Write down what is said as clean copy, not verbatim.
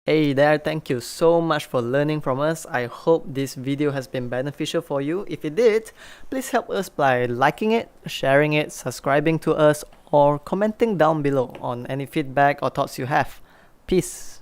Hey there, thank you so much for learning from us. I hope this video has been beneficial for you. If it did, please help us by liking it, sharing it, subscribing to us, or commenting down below on any feedback or thoughts you have. Peace.